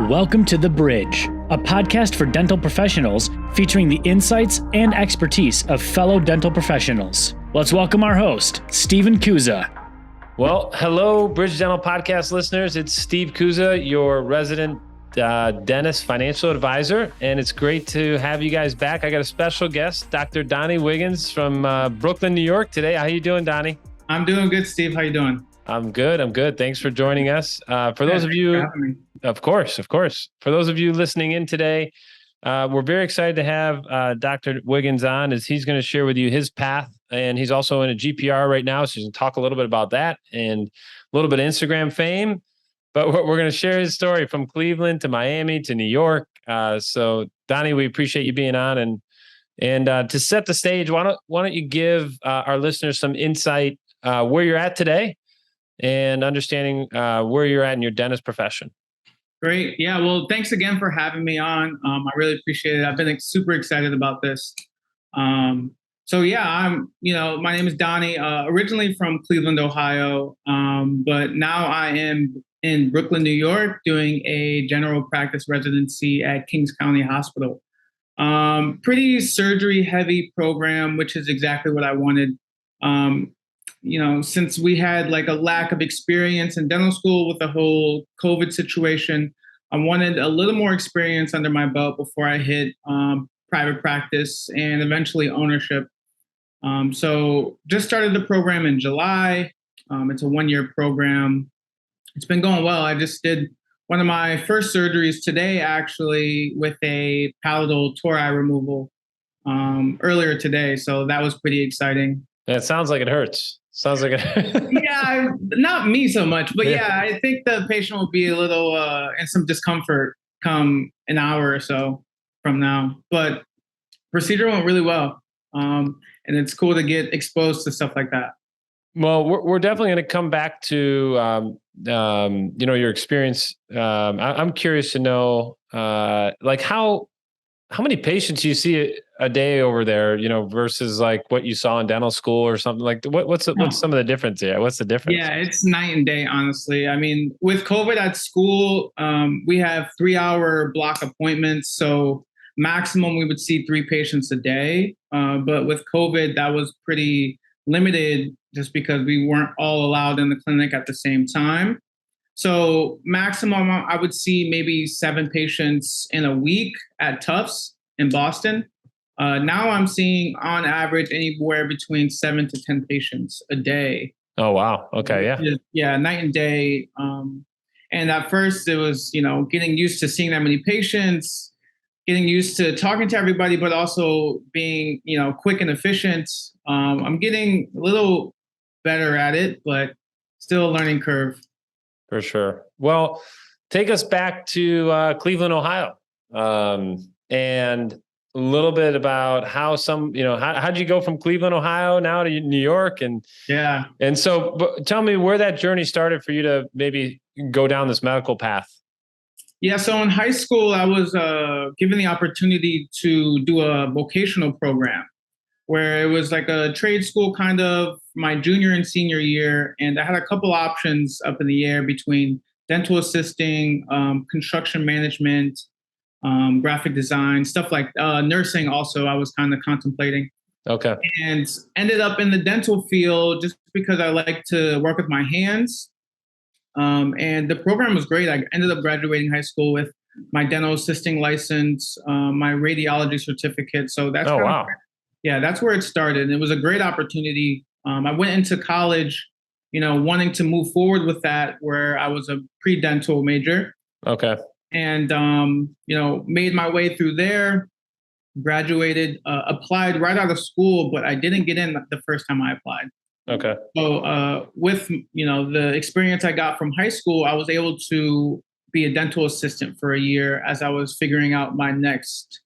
Welcome to The Bridge, a podcast for dental professionals featuring the insights and expertise of fellow dental professionals. Let's welcome our host, Stephen Kuza. Well, hello, Bridge Dental Podcast listeners. It's Steve Kuza, your resident dentist financial advisor, and it's great to have you guys back. I got a special guest, Dr. Donnie Wiggins from Brooklyn, New York today. How you doing, Donnie? I'm doing good, Steve. How you doing? I'm good. Thanks for joining us. For those of you, of course. For those of you listening in today, we're very excited to have Dr. Wiggins on, as he's going to share with you his path. And he's also in a GPR right now, so he's going to talk a little bit about that and a little bit of Instagram fame. But we're going to share his story from Cleveland to Miami to New York. So, Donnie, we appreciate you being on. And to set the stage, why don't you give our listeners some insight where you're at today and understanding where you're at in your dentist profession. Great. Yeah. Well, thanks again for having me on. I really appreciate it. I've been super excited about this. So yeah, my name is Donnie, originally from Cleveland, Ohio. But now I am in Brooklyn, New York, doing a general practice residency at Kings County Hospital. Pretty surgery heavy program, which is exactly what I wanted. Since we had like a lack of experience in dental school with the whole COVID situation, I wanted a little more experience under my belt before I hit private practice and eventually ownership. So just started the program in July. It's a 1-year program. It's been going well. I just did one of my first surgeries today, actually, with a palatal tori removal earlier today. So that was pretty exciting. Yeah, it sounds like it hurts. Yeah, not me so much, but yeah, I think the patient will be a little in some discomfort come an hour or so from now. But procedure went really well, and it's cool to get exposed to stuff like that. Well, we're definitely going to come back to your experience. I'm curious to know how many patients you see a day over there, versus like what you saw in dental school or something. Like what's some of the difference here? What's the difference? Yeah, it's night and day, honestly. I mean, with COVID at school, we have 3-hour block appointments. So maximum we would see 3 patients a day. But with COVID, that was pretty limited just because we weren't all allowed in the clinic at the same time. So maximum, I would see maybe 7 patients in a week at Tufts in Boston. Now I'm seeing on average anywhere between 7 to 10 patients a day. Oh, wow. Okay. Yeah. Yeah. Night and day. And at first it was, getting used to seeing that many patients, getting used to talking to everybody, but also being, quick and efficient. I'm getting a little better at it, but still a learning curve. For sure. Well, take us back to Cleveland, Ohio, and a little bit about how how'd you go from Cleveland, Ohio, now to New York, and so tell me where that journey started for you to maybe go down this medical path. Yeah. So in high school, I was given the opportunity to do a vocational program where it was like a trade school kind of my junior and senior year. And I had a couple options up in the air between dental assisting, construction management, graphic design, stuff like nursing also I was kind of contemplating. Okay. And ended up in the dental field just because I like to work with my hands. And the program was great. I ended up graduating high school with my dental assisting license, my radiology certificate. So that's wow. Yeah, that's where it started. And it was a great opportunity. I went into college, wanting to move forward with that, where I was a pre-dental major. Okay. And, made my way through there, graduated, applied right out of school, but I didn't get in the first time I applied. Okay. So with, the experience I got from high school, I was able to be a dental assistant for a year as I was figuring out my next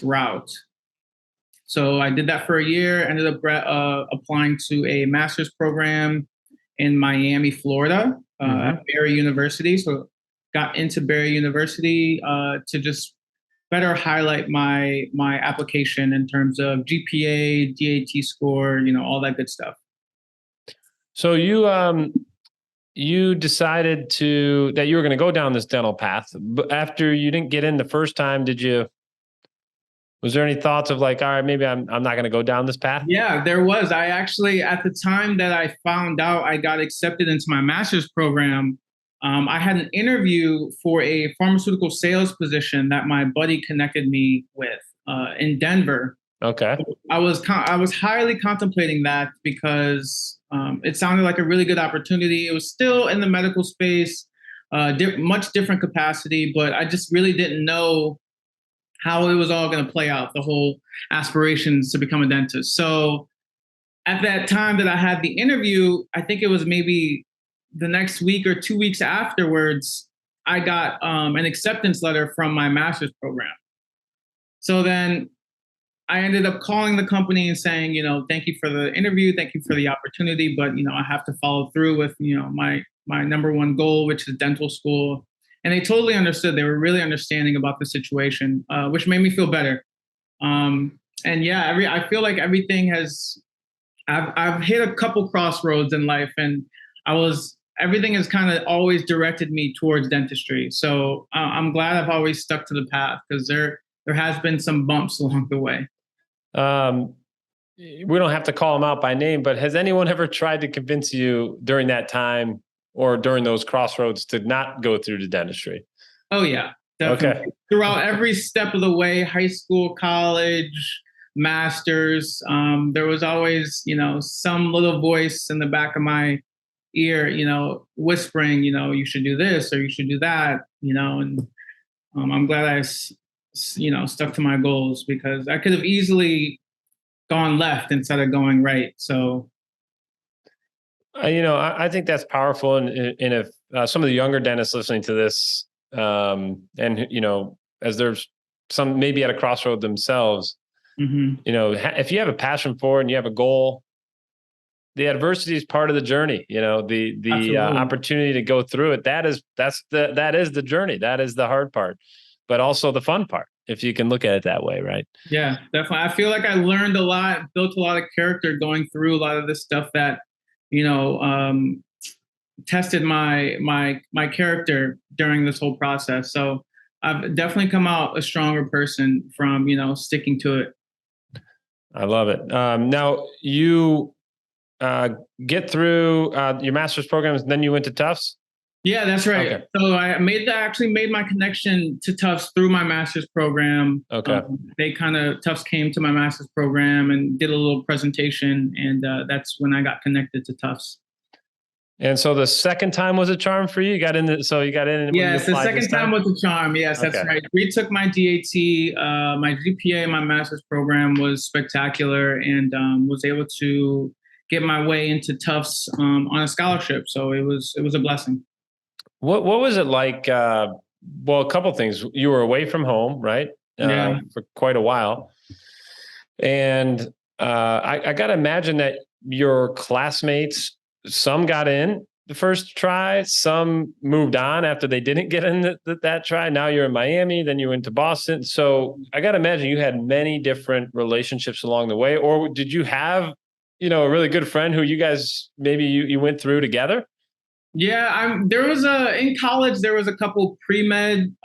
route. So I did that for a year, ended up applying to a master's program in Miami, Florida, at Barry University. So got into Barry University to just better highlight my application in terms of GPA, DAT score, all that good stuff. So you you decided that you were going to go down this dental path, but after you didn't get in the first time, was there any thoughts of like, all right, maybe I'm not going to go down this path? Yeah, there was. I actually, at the time that I found out I got accepted into my master's program, I had an interview for a pharmaceutical sales position that my buddy connected me with in Denver. Okay. I was highly contemplating that because it sounded like a really good opportunity. It was still in the medical space, much different capacity, but I just really didn't know how it was all going to play out, the whole aspirations to become a dentist. So at that time that I had the interview, I think it was maybe the next week or 2 weeks afterwards, I got an acceptance letter from my master's program. So then I ended up calling the company and saying, thank you for the interview, thank you for the opportunity, but I have to follow through with my number one goal, which is dental school. And they totally understood. They were really understanding about the situation, which made me feel better. And yeah, I feel like everything I've hit a couple crossroads in life, and everything has kind of always directed me towards dentistry. So I'm glad I've always stuck to the path, because there has been some bumps along the way. We don't have to call them out by name, but has anyone ever tried to convince you during that time or during those crossroads to not go through to dentistry? Oh yeah, definitely. Okay. Throughout every step of the way, high school, college, masters, there was always, some little voice in the back of my ear, whispering, you should do this or you should do that, and I'm glad I stuck to my goals, because I could have easily gone left instead of going right. So I think that's powerful. And if some of the younger dentists listening to this, and as there's some maybe at a crossroad themselves, if you have a passion for it and you have a goal, the adversity is part of the journey. The opportunity to go through it, that is the journey. That is the hard part, but also the fun part, if you can look at it that way, right? Yeah, definitely. I feel like I learned a lot, built a lot of character going through a lot of this stuff that, tested my character during this whole process. So I've definitely come out a stronger person from, sticking to it. I love it. Now you get through your master's programs, and then you went to Tufts? Yeah, that's right. Okay. So I actually made my connection to Tufts through my master's program. Okay. Tufts came to my master's program and did a little presentation, and that's when I got connected to Tufts. And so the second time was a charm for you? You got in. Yes, the second time was a charm. Yes, that's right. Retook my DAT. My GPA in my master's program was spectacular, and was able to get my way into Tufts on a scholarship. So it was a blessing. What was it like? Well, a couple of things. You were away from home, right? Yeah. For quite a while. And I got to imagine that your classmates, some got in the first try, some moved on after they didn't get in that try. Now you're in Miami, then you went to Boston. So I got to imagine you had many different relationships along the way. Or did you have, a really good friend who you guys, maybe you went through together? Yeah, in college, there was a couple pre-med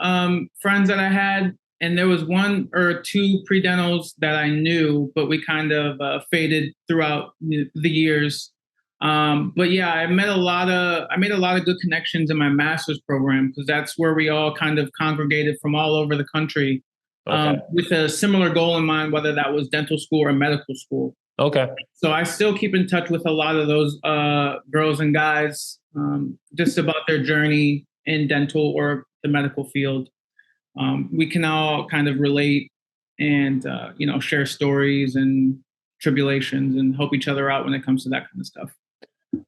friends that I had, and there was one or two pre-dentals that I knew, but we kind of faded throughout the years. But yeah, I made a lot of good connections in my master's program, because that's where we all kind of congregated from all over the country, with a similar goal in mind, whether that was dental school or medical school. Okay. So I still keep in touch with a lot of those girls and guys, just about their journey in dental or the medical field. We can all kind of relate and, share stories and tribulations and help each other out when it comes to that kind of stuff.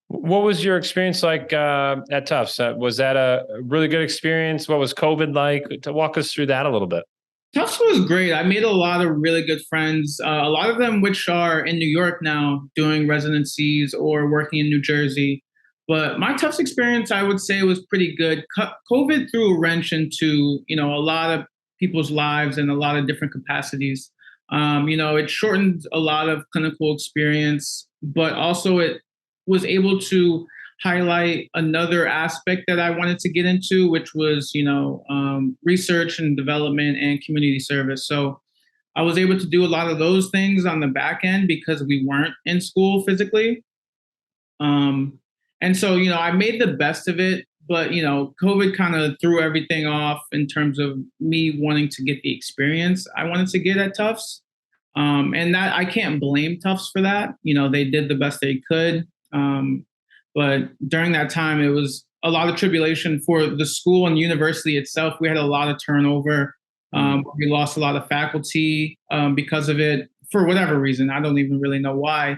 What was your experience like at Tufts? Was that a really good experience? What was COVID like? To walk us through that a little bit. Tufts was great. I made a lot of really good friends, a lot of them which are in New York now doing residencies or working in New Jersey. But my Tufts experience, I would say, was pretty good. COVID threw a wrench into, a lot of people's lives in a lot of different capacities. It shortened a lot of clinical experience, but also it was able to highlight another aspect that I wanted to get into, which was, research and development and community service. So I was able to do a lot of those things on the back end because we weren't in school physically. And so, I made the best of it, but, COVID kind of threw everything off in terms of me wanting to get the experience I wanted to get at Tufts. And that I can't blame Tufts for that. They did the best they could. But during that time, it was a lot of tribulation for the school and university itself. We had a lot of turnover. We lost a lot of faculty because of it, for whatever reason. I don't even really know why.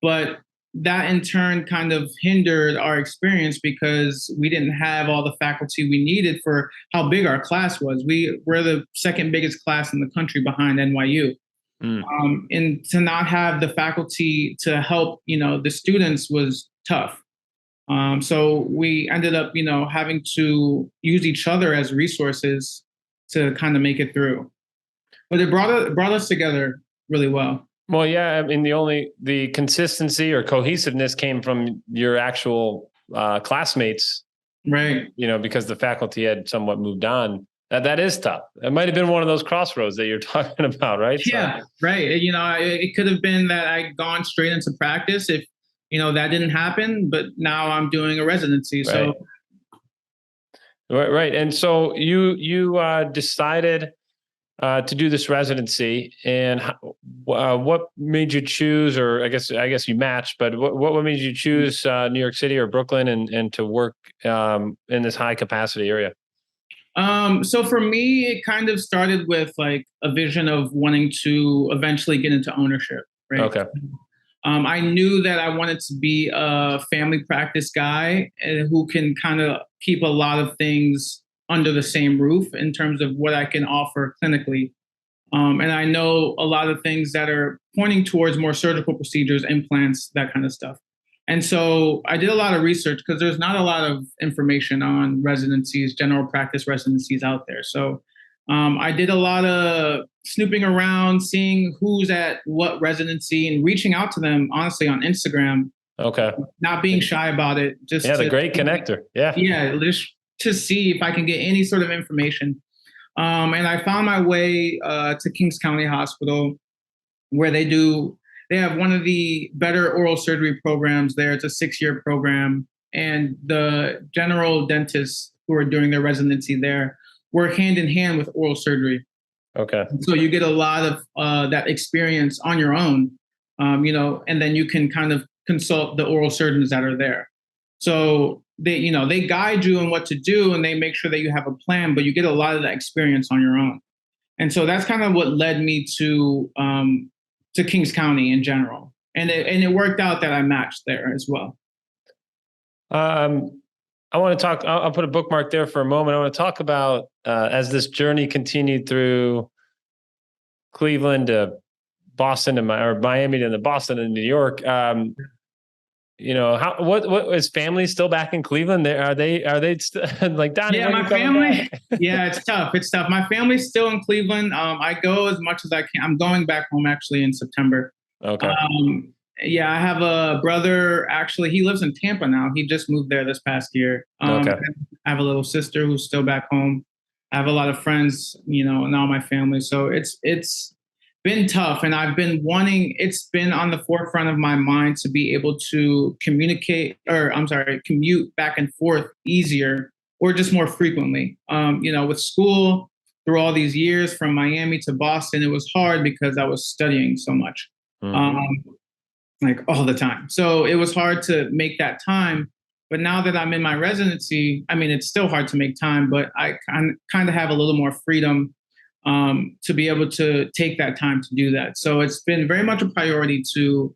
But that in turn kind of hindered our experience because we didn't have all the faculty we needed for how big our class was. We're the second biggest class in the country behind NYU. And to not have the faculty to help, the students was tough. So we ended up, having to use each other as resources to kind of make it through. But it brought us together really well. Well, yeah. I mean, the consistency or cohesiveness came from your actual classmates, right? Because the faculty had somewhat moved on. That is tough. It might have been one of those crossroads that you're talking about, right? Yeah, so. Right. It could have been that I'd gone straight into practice if, that didn't happen. But now I'm doing a residency. Right. So, right. And so you decided to do this residency, and what made you choose, or I guess you matched, but what made you choose New York City or Brooklyn and to work in this high capacity area? So for me, it kind of started with like a vision of wanting to eventually get into ownership. Right. Okay. I knew that I wanted to be a family practice guy who can kind of keep a lot of things under the same roof in terms of what I can offer clinically. And I know a lot of things that are pointing towards more surgical procedures, implants, that kind of stuff. And so I did a lot of research because there's not a lot of information on residencies, general practice residencies out there. So I did a lot of snooping around, seeing who's at what residency and reaching out to them, honestly, on Instagram. Okay. Not being shy about it. The great connector. Yeah. Yeah. Just to see if I can get any sort of information. And I found my way to Kings County Hospital, where they have one of the better oral surgery programs there. It's a 6-year program. And the general dentists who are doing their residency there work hand in hand with oral surgery. Okay. So you get a lot of that experience on your own, and then you can kind of consult the oral surgeons that are there. So they guide you on what to do and they make sure that you have a plan, but you get a lot of that experience on your own. And so that's kind of what led me to Kings County in general. And it worked out that I matched there as well. I want to talk, I'll put a bookmark there for a moment. I want to talk about, as this journey continued through Cleveland to Boston or Miami to Boston and New York, what is family still back in Cleveland? Are they like Donnie? Yeah, my family. Yeah, it's tough. It's tough. My family's still in Cleveland. I go as much as I can. I'm going back home actually in September. Okay. Yeah, I have a brother. Actually, he lives in Tampa now. He just moved there this past year. Okay. I have a little sister who's still back home. I have a lot of friends, and all my family. So it's been tough, and it's been on the forefront of my mind to be able to commute back and forth easier or just more frequently. With school through all these years from Miami to Boston, it was hard because I was studying so much, like all the time. So it was hard to make that time. But now that I'm in my residency, it's still hard to make time, but I kind of have a little more freedom to be able to take that time to do that. So it's been very much a priority to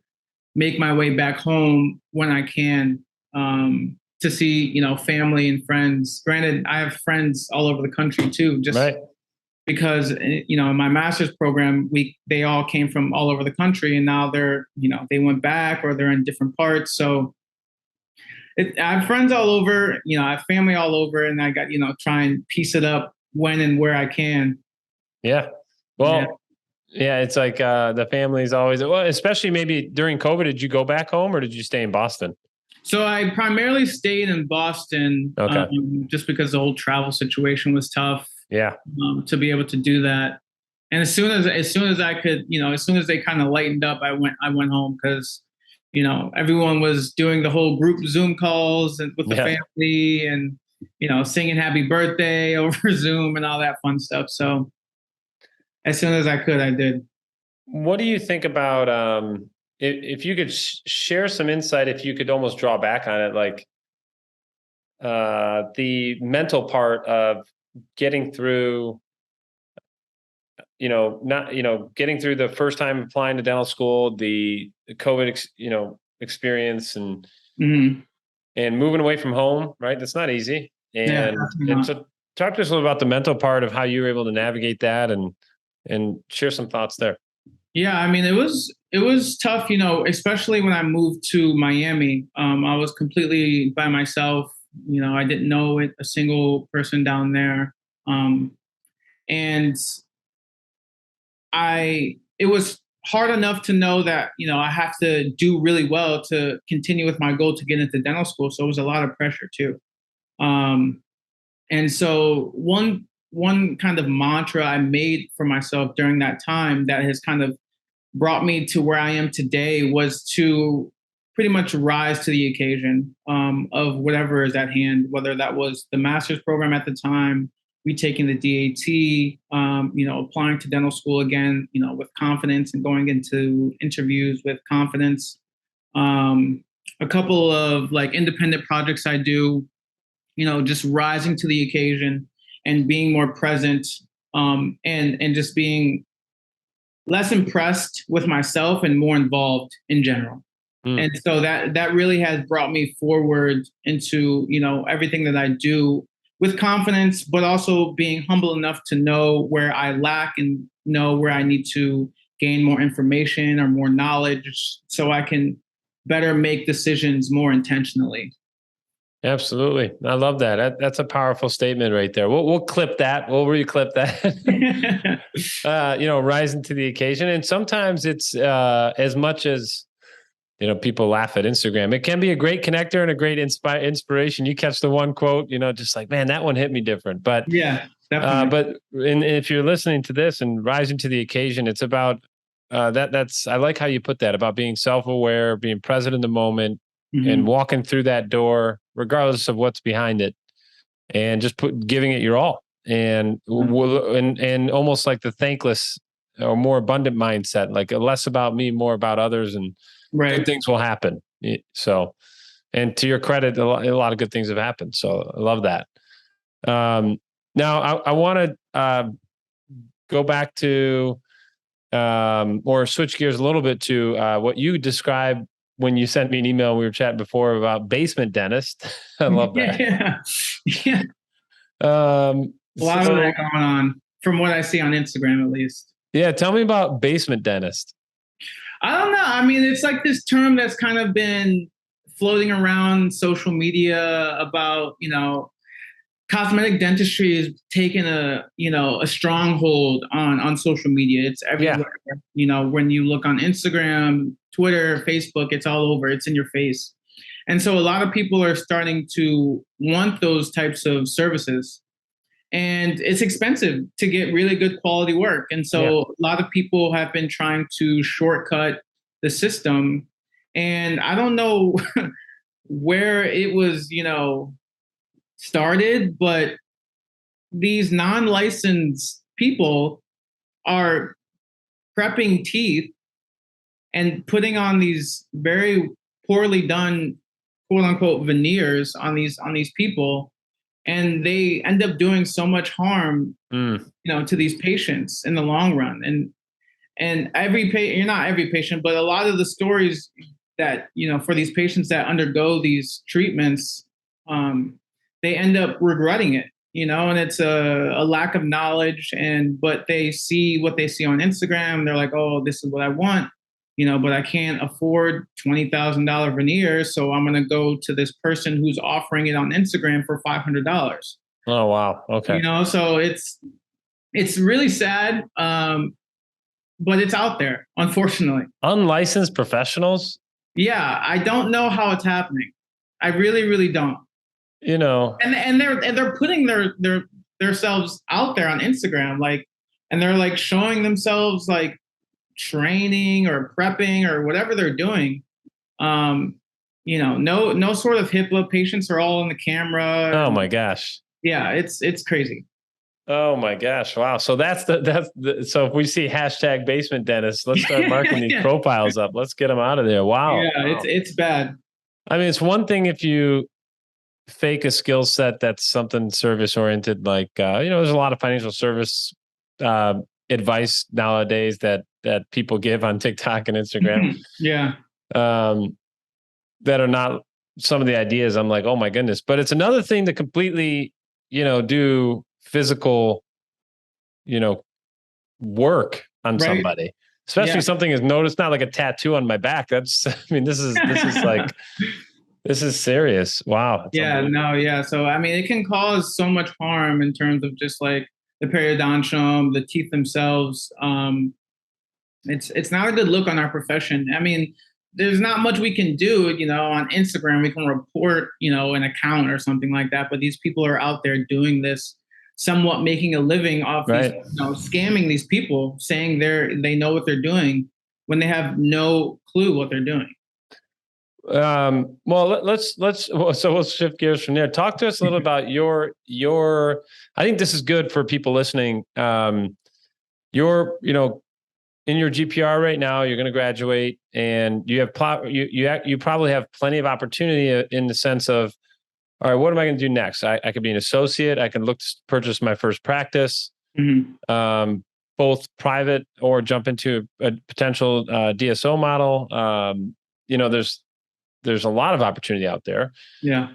make my way back home when I can, to see, family and friends. Granted, I have friends all over the country too, just right. Because, in my master's program, they all came from all over the country, and now they're, they went back or they're in different parts. So I have friends all over, I have family all over, and I got, try and piece it up when and where I can. Yeah. Well, yeah, it's like the family's always, especially maybe during COVID, did you go back home or did you stay in Boston? So I primarily stayed in Boston, Okay. just because the whole travel situation was tough. Yeah. To be able to do that. And as soon as I could, as soon as they kind of lightened up, I went home because, everyone was doing the whole group Zoom calls and with the family and, singing happy birthday over Zoom and all that fun stuff. So as soon as I could, I did. What do you think about, if you could share some insight, if you could almost draw back on it, like the mental part of getting through, getting through the first time applying to dental school, the COVID, experience and moving away from home, right? That's not easy. And so talk to us a little about the mental part of how you were able to navigate that and share some thoughts there. Yeah, I mean, it was tough, especially when I moved to Miami. I was completely by myself. I didn't know a single person down there. And it was hard enough to know that, I have to do really well to continue with my goal to get into dental school. So it was a lot of pressure too. And so one kind of mantra I made for myself during that time that has kind of brought me to where I am today was to pretty much rise to the occasion of whatever is at hand, whether that was the master's program at the time, retaking the DAT, applying to dental school again, with confidence and going into interviews with confidence. A couple of like independent projects I do, just rising to the occasion and being more present, and just being less impressed with myself and more involved in general. And so that really has brought me forward into, everything that I do with confidence, but also being humble enough to know where I lack and know where I need to gain more information or more knowledge so I can better make decisions more intentionally. Absolutely. I love that. That's a powerful statement right there. We'll clip that. We'll re-clip that. Rising to the occasion. And sometimes it's as much as, people laugh at Instagram. It can be a great connector and a great inspiration. You catch the one quote, just like, man, that one hit me different. But yeah, definitely. If you're listening to this and rising to the occasion, it's about I like how you put that, about being self-aware, being present in the moment, and walking through that door, regardless of what's behind it, and just giving it your all, and almost like the thankless or more abundant mindset, like less about me, more about others, and good things will happen. So, and to your credit, a lot of good things have happened. So I love that. Now I want to go back to or switch gears a little bit to what you described when you sent me an email. We were chatting before about basement dentist. I love that. Yeah. A lot of that going on from what I see on Instagram, at least. Yeah. Tell me about basement dentist. I don't know. I mean, it's like this term that's kind of been floating around social media about, cosmetic dentistry is taking a stronghold on social media. It's everywhere. Yeah. When you look on Instagram, Twitter, Facebook, it's all over. It's in your face. And so a lot of people are starting to want those types of services. And it's expensive to get really good quality work. And so a lot of people have been trying to shortcut the system. And I don't know where it was, started, but these non-licensed people are prepping teeth and putting on these very poorly done, quote unquote, veneers on these people. And they end up doing so much harm, to these patients in the long run. And not every patient, but a lot of the stories that, for these patients that undergo these treatments, they end up regretting it, and it's a lack of knowledge. But they see what they see on Instagram. They're like, oh, this is what I want, but I can't afford $20,000 veneers. So I'm going to go to this person who's offering it on Instagram for $500. Oh, wow. Okay. So it's really sad. But it's out there, unfortunately. Unlicensed professionals? Yeah. I don't know how it's happening. I really, really don't. You know, And they're putting themselves out there on Instagram, like, and they're like showing themselves like training or prepping or whatever they're doing. No sort of HIPAA. Patients are all on the camera. oh my gosh. Yeah, it's crazy. Oh my gosh. Wow. So so if we see hashtag basement dentist, let's start marking these profiles up. Let's get them out of there. Wow. Yeah, Wow. it's bad. I mean, it's one thing if you fake a skill set that's something service oriented, like, there's a lot of financial service advice nowadays that people give on TikTok and Instagram. Yeah. That are not some of the ideas. I'm like, oh my goodness. But it's another thing to completely, do physical, work on somebody, especially something as noticed, not like a tattoo on my back. This is like, this is serious. Wow. Yeah, no, yeah. So, I mean, it can cause so much harm in terms of just like the periodontium, the teeth themselves. It's not a good look on our profession. I mean, there's not much we can do, on Instagram. We can report, an account or something like that. But these people are out there doing this, somewhat making a living off these, scamming these people, saying they know what they're doing when they have no clue what they're doing. Well, we'll shift gears from there. Talk to us a little about your, I think this is good for people listening. In your GPR right now, you're going to graduate, and you have you probably have plenty of opportunity in the sense of, all right, what am I going to do next? I could be an associate. I can look to purchase my first practice, both private or jump into a potential DSO model. There's a lot of opportunity out there. Yeah.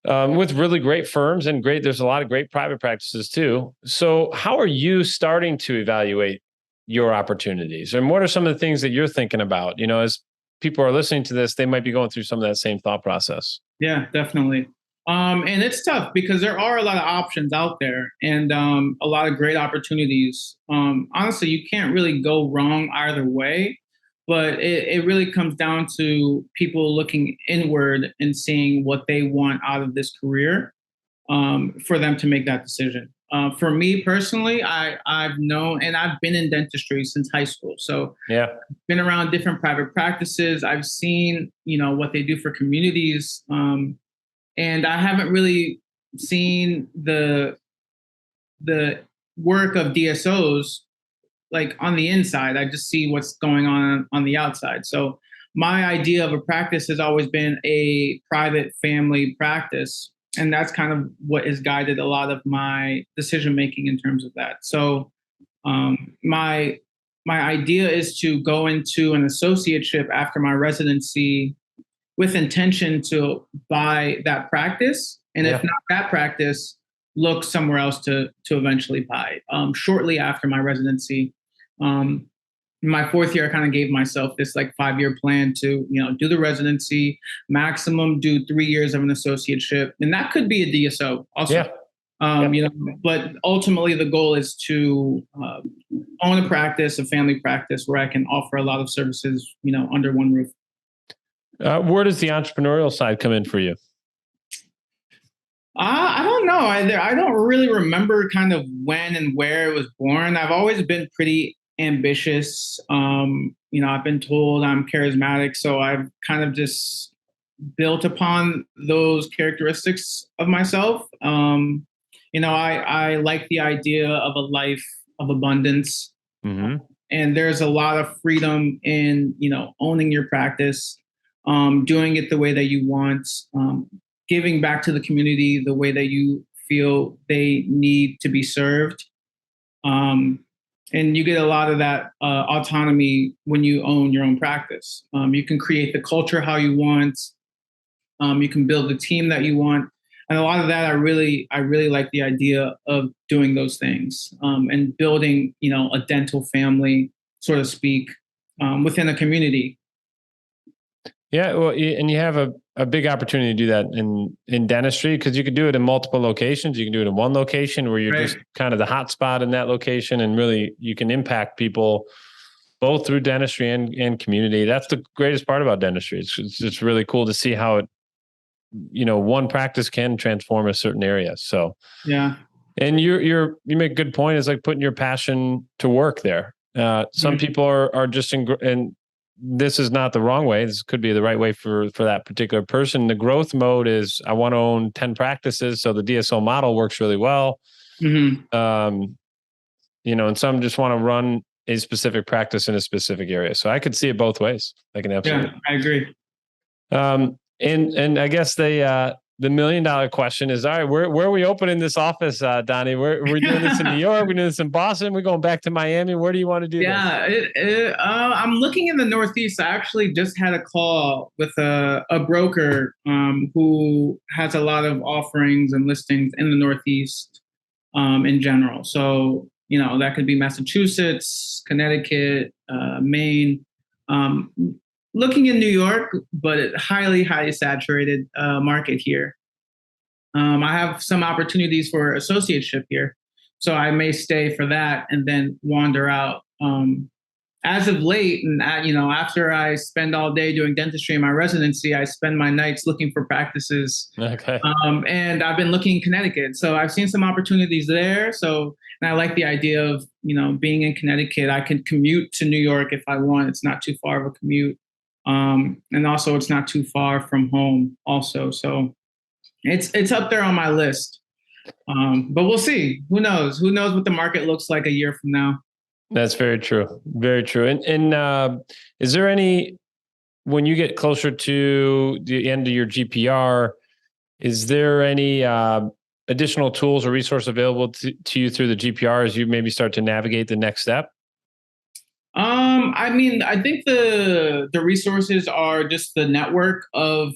With really great firms and there's a lot of great private practices too. So how are you starting to evaluate your opportunities, and what are some of the things that you're thinking about? As people are listening to this, they might be going through some of that same thought process. Yeah, definitely. And it's tough because there are a lot of options out there, and a lot of great opportunities. Honestly, you can't really go wrong either way, but it really comes down to people looking inward and seeing what they want out of this career, for them to make that decision. For me personally, I've known, and I've been in dentistry since high school. So yeah, been around different private practices. I've seen, what they do for communities. And I haven't really seen the work of DSOs like on the inside. I just see what's going on the outside. So my idea of a practice has always been a private family practice. And that's kind of what has guided a lot of my decision making in terms of that. So my idea is to go into an associateship after my residency with intention to buy that practice. And if not that practice, look somewhere else to eventually buy. Shortly after my residency, my fourth year, I kind of gave myself this like 5-year plan to, do the residency, maximum do 3 years of an associateship. And that could be a DSO also. Yeah. But ultimately the goal is to own a practice, a family practice where I can offer a lot of services, under one roof. Where does the entrepreneurial side come in for you? I don't know. I don't really remember kind of when and where it was born. I've always been pretty ambitious. I've been told I'm charismatic, so I've kind of just built upon those characteristics of myself. I like the idea of a life of abundance. Mm-hmm. And there's a lot of freedom in, owning your practice, doing it the way that you want, giving back to the community the way that you feel they need to be served. And you get a lot of that autonomy when you own your own practice. You can create the culture how you want. You can build the team that you want. And a lot of that, I really like the idea of doing those things, and building, a dental family, so to speak, within a community. Yeah, well, and you have a big opportunity to do that in dentistry, because you could do it in multiple locations. You can do it in one location where you're just kind of the hot spot in that location, and really you can impact people both through dentistry and community. That's the greatest part about dentistry. It's really cool to see how one practice can transform a certain area. So, yeah. And you make a good point. It's like putting your passion to work there. Some people are just and this is not the wrong way. This could be the right way for that particular person. The growth mode is I want to own 10 practices. So the DSO model works really well. And some just want to run a specific practice in a specific area. So I could see it both ways. I can absolutely. Yeah, I agree. And I guess the $1 million question is, all right, where are we opening this office, Donnie? We're doing this in New York. We're doing this in Boston. We're going back to Miami. Where do you want to do this? Yeah, I'm looking in the Northeast. I actually just had a call with a broker who has a lot of offerings and listings in the Northeast in general. So, that could be Massachusetts, Connecticut, Maine. Looking in New York, but a highly, highly saturated market here. I have some opportunities for associateship here, so I may stay for that and then wander out. As of late, and after I spend all day doing dentistry in my residency, I spend my nights looking for practices. Okay. And I've been looking in Connecticut, so I've seen some opportunities there. So, and I like the idea of being in Connecticut. I can commute to New York if I want. It's not too far of a commute. And also it's not too far from home also. So it's up there on my list. But we'll see. Who knows? Who knows what the market looks like a year from now? That's very true. Very true. And is there any, when you get closer to the end of your GPR, is there any additional tools or resource available to you through the GPR as you maybe start to navigate the next step? I think the resources are just the network of,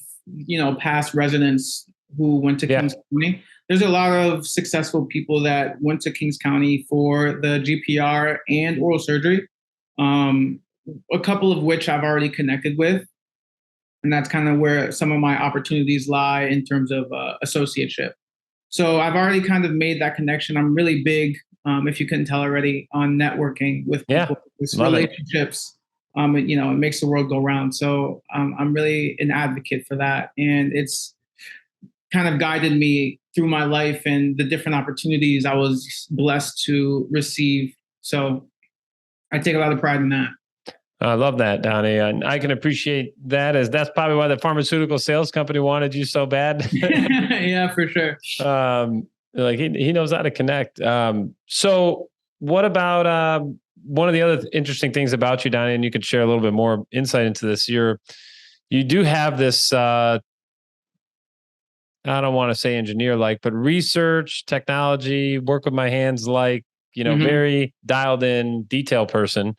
past residents who went to Kings County. There's a lot of successful people that went to Kings County for the GPR and oral surgery. A couple of which I've already connected with. And that's kind of where some of my opportunities lie in terms of associateship. So I've already kind of made that connection. I'm really big, if you couldn't tell already, on networking with people, with relationships. It makes the world go round. So I'm really an advocate for that. And it's kind of guided me through my life and the different opportunities I was blessed to receive. So I take a lot of pride in that. I love that, Donnie. And I can appreciate that, as that's probably why the pharmaceutical sales company wanted you so bad. Yeah, for sure. He knows how to connect. So what about one of the other interesting things about you, Donnie, and you could share a little bit more insight into this. You do have this, I don't want to say engineer-like, but research, technology, work with my hands, very dialed in detail person.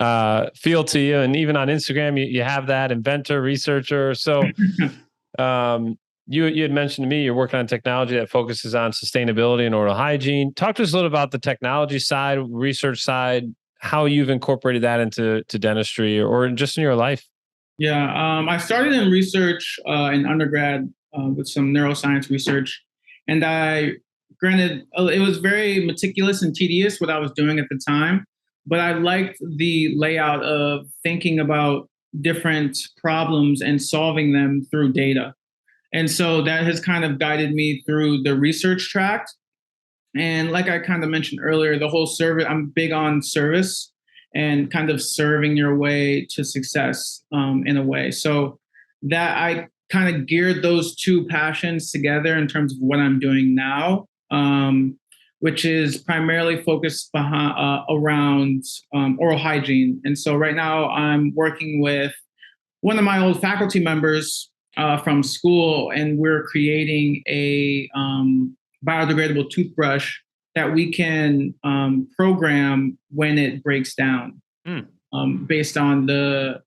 Feel to you, and even on Instagram you have that inventor, researcher. So you had mentioned to me you're working on technology that focuses on sustainability and oral hygiene. Talk to us a little about the technology side, research side, how you've incorporated that into dentistry or just in your life. Yeah, I started in research in undergrad with some neuroscience research, and granted it was very meticulous and tedious what I was doing at the time. But I liked the layout of thinking about different problems and solving them through data. And so that has kind of guided me through the research track. And like I kind of mentioned earlier, the whole service, I'm big on service and kind of serving your way to success in a way. So that I kind of geared those two passions together in terms of what I'm doing now. Which is primarily focused around oral hygiene. And so right now I'm working with one of my old faculty members from school, and we're creating a biodegradable toothbrush that we can program when it breaks down based on the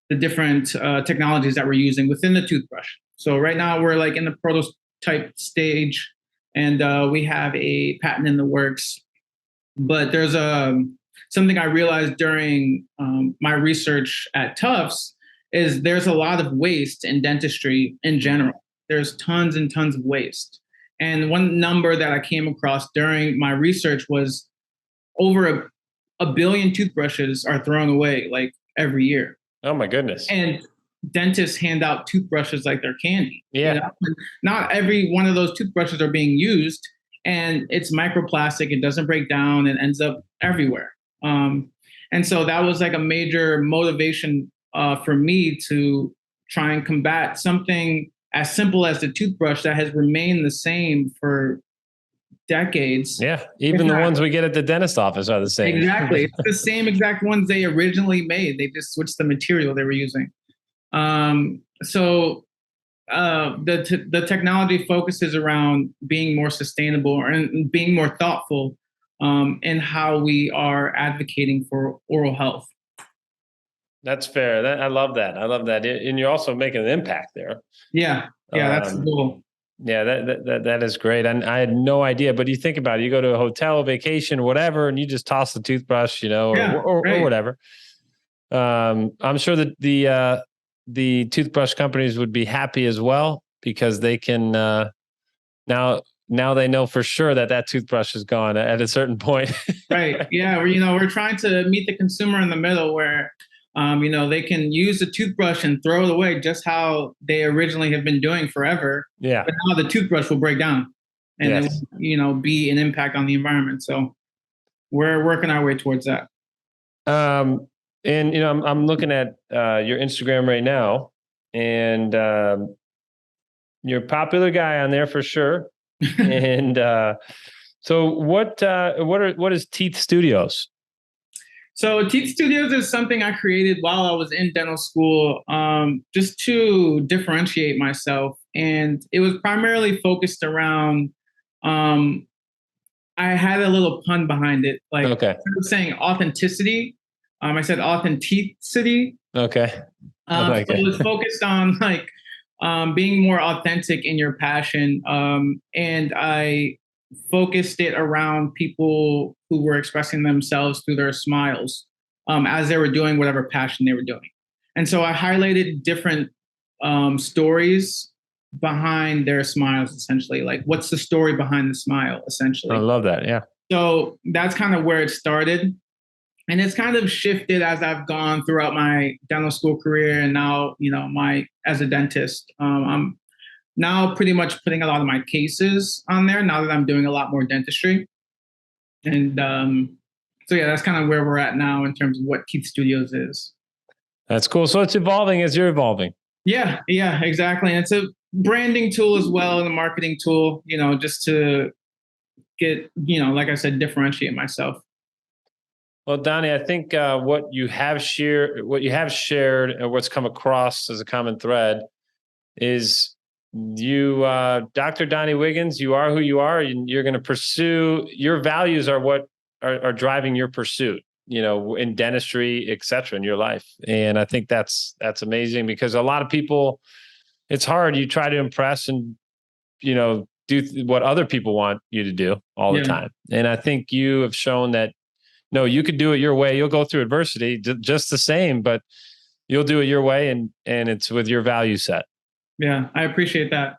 different technologies that we're using within the toothbrush. So right now we're in the prototype stage, and we have a patent in the works. But there's something I realized during my research at Tufts is there's a lot of waste in dentistry in general. There's tons and tons of waste. And one number that I came across during my research was over a billion toothbrushes are thrown away every year. Oh my goodness. And dentists hand out toothbrushes like they're candy. Yeah. You know? Not every one of those toothbrushes are being used, and it's microplastic. It doesn't break down and ends up everywhere. And so that was like a major motivation for me to try and combat something as simple as the toothbrush that has remained the same for decades. Yeah. Even the ones we get at the dentist office are the same. Exactly. It's the same exact ones they originally made. They just switched the material they were using. So the technology focuses around being more sustainable and being more thoughtful in how we are advocating for oral health. That's fair. I love that. I love that. And you're also making an impact there. Yeah. That's the goal. Yeah, that is great. And I had no idea, but you think about it, you go to a hotel, vacation, whatever, and you just toss the toothbrush, or whatever. I'm sure that the toothbrush companies would be happy as well, because they can now they know for sure that toothbrush is gone at a certain point. Right. Yeah. We're trying to meet the consumer in the middle where, they can use the toothbrush and throw it away just how they originally have been doing forever. Yeah. But now the toothbrush will break down and Yes. it will, be an impact on the environment. So we're working our way towards that. And I'm looking at your Instagram right now, and you're a popular guy on there for sure. And so what is Teeth Studios? So Teeth Studios is something I created while I was in dental school, just to differentiate myself. And it was primarily focused around, I had a little pun behind it. Like, okay. Instead of saying authenticity, I said authenticity. Okay. So it was focused on being more authentic in your passion. And I focused it around people who were expressing themselves through their smiles as they were doing whatever passion they were doing. And so I highlighted different stories behind their smiles, essentially. Like, what's the story behind the smile, essentially? I love that. Yeah. So that's kind of where it started. And it's kind of shifted as I've gone throughout my dental school career. And now, as a dentist, I'm now pretty much putting a lot of my cases on there now that I'm doing a lot more dentistry. And so that's kind of where we're at now in terms of what Teeth Studios is. That's cool. So it's evolving as you're evolving. Yeah, exactly. And it's a branding tool as well, and a marketing tool, just to get, like I said, differentiate myself. Well, Donnie, I think what you have shared, and what's come across as a common thread is you, Dr. Donnie Wiggins, you are who you are, and you're going to pursue your values are what are driving your pursuit, in dentistry, et cetera, in your life. And I think that's amazing, because a lot of people, it's hard. You try to impress and, do what other people want you to do all the time. And I think you have shown that, no, you could do it your way. You'll go through adversity just the same, but you'll do it your way, and it's with your value set. Yeah, I appreciate that.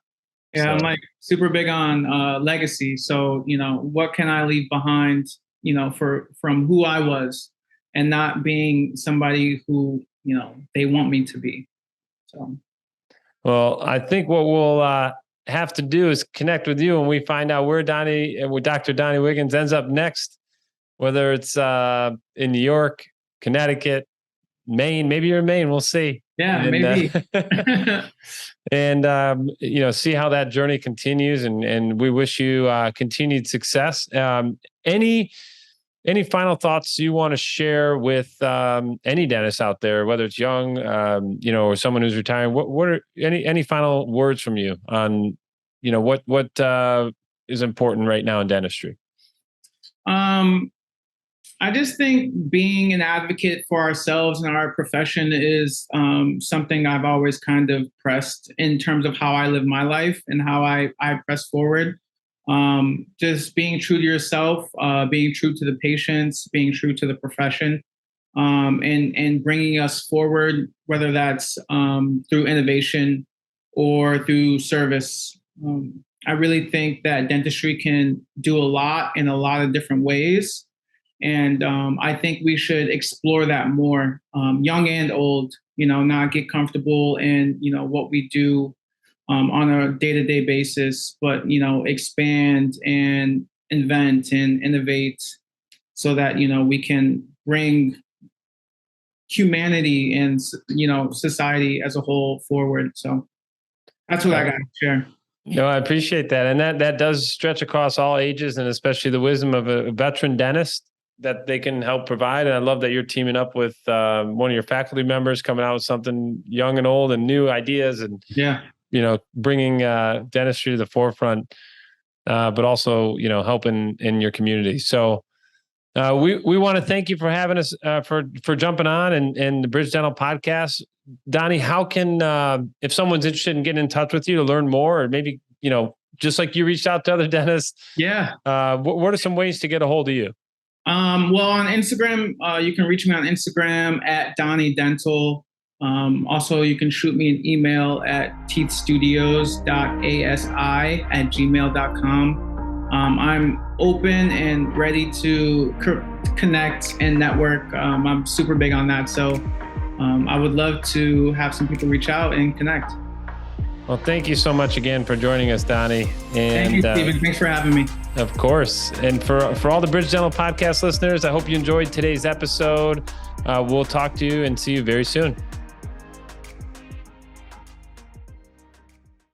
Yeah, so, I'm super big on legacy. So, what can I leave behind, from who I was, and not being somebody who, they want me to be. So, well, I think what we'll have to do is connect with you when we find out where Dr. Donnie Wiggins ends up next, whether it's in New York, Connecticut, Maine. Maybe you're in Maine. We'll see. Yeah, maybe. And see how that journey continues, and we wish you continued success. Any final thoughts you want to share with any dentist out there, whether it's young, or someone who's retiring? What are any final words from you on, what is important right now in dentistry? I just think being an advocate for ourselves and our profession is something I've always kind of pressed in terms of how I live my life and how I press forward. Just being true to yourself, being true to the patients, being true to the profession, and bringing us forward, whether that's through innovation or through service. I really think that dentistry can do a lot in a lot of different ways. And I think we should explore that more, young and old, not get comfortable in, what we do on a day-to-day basis, but, expand and invent and innovate so that, we can bring humanity and, society as a whole forward. So that's what I got to share. No, I appreciate that. And that does stretch across all ages, and especially the wisdom of a veteran dentist that they can help provide. And I love that you're teaming up with one of your faculty members, coming out with something young and old and new ideas, and bringing dentistry to the forefront, but also helping in your community. So we want to thank you for having us, for jumping on and the Bridge Dental podcast. Donnie, how can if someone's interested in getting in touch with you to learn more, or maybe just like you reached out to other dentists? Yeah. What are some ways to get a hold of you? Well, on Instagram, you can reach me on Instagram at Donnie Dental. Also, you can shoot me an email at teethstudios.asi@gmail.com. I'm open and ready to connect and network. I'm super big on that. So I would love to have some people reach out and connect. Well, thank you so much again for joining us, Donnie. And thank you, Stephen. Thanks for having me. Of course. And for all the Bridge Dental podcast listeners, I hope you enjoyed today's episode. We'll talk to you and see you very soon.